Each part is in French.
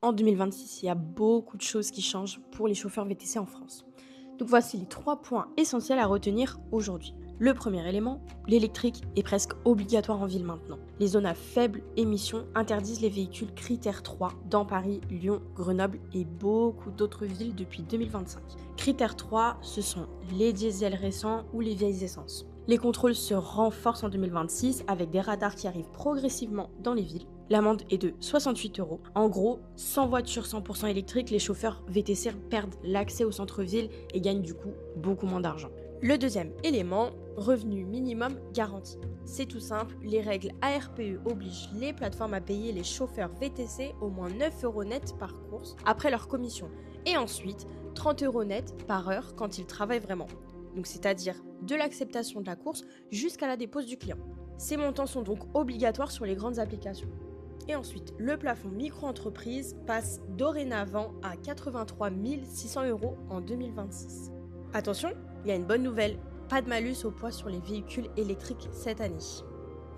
En 2026, il y a beaucoup de choses qui changent pour les chauffeurs VTC en France. Donc voici les 3 points essentiels à retenir aujourd'hui. Le premier élément, l'électrique est presque obligatoire en ville maintenant. Les zones à faible émission interdisent les véhicules critère 3 dans Paris, Lyon, Grenoble et beaucoup d'autres villes depuis 2025. Critère 3, ce sont les diesels récents ou les vieilles essences. Les contrôles se renforcent en 2026 avec des radars qui arrivent progressivement dans les villes. L'amende est de 68 euros. En gros, sans voiture 100% électrique, les chauffeurs VTC perdent l'accès au centre-ville et gagnent du coup beaucoup moins d'argent. Le deuxième élément, revenu minimum garanti. C'est tout simple, les règles ARPE obligent les plateformes à payer les chauffeurs VTC au moins 9 euros net par course après leur commission. Et ensuite, 30 euros net par heure quand ils travaillent vraiment. Donc c'est-à-dire de l'acceptation de la course jusqu'à la dépose du client. Ces montants sont donc obligatoires sur les grandes applications. Et ensuite, le plafond micro-entreprise passe dorénavant à 83 600 euros en 2026. Attention, il y a une bonne nouvelle, pas de malus au poids sur les véhicules électriques cette année.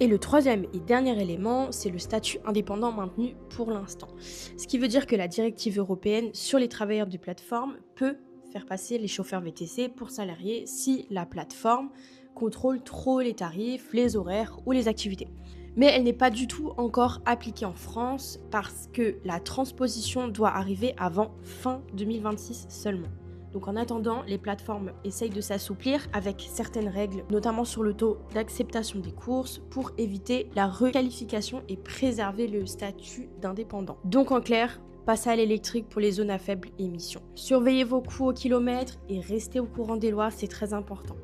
Et le troisième et dernier élément, c'est le statut indépendant maintenu pour l'instant. Ce qui veut dire que la directive européenne sur les travailleurs de plateforme peut faire passer les chauffeurs VTC pour salariés si la plateforme contrôle trop les tarifs, les horaires ou les activités. Mais elle n'est pas du tout encore appliquée en France parce que la transposition doit arriver avant fin 2026 seulement. Donc en attendant, les plateformes essayent de s'assouplir avec certaines règles, notamment sur le taux d'acceptation des courses pour éviter la requalification et préserver le statut d'indépendant. Donc en clair, passez à l'électrique pour les zones à faible émission. Surveillez vos coûts au kilomètre et restez au courant des lois, c'est très important.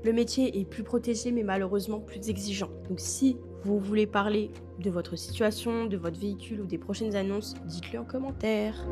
Le métier est plus protégé mais malheureusement plus exigeant. Donc si vous voulez parler de votre situation, de votre véhicule ou des prochaines annonces, dites-le en commentaire.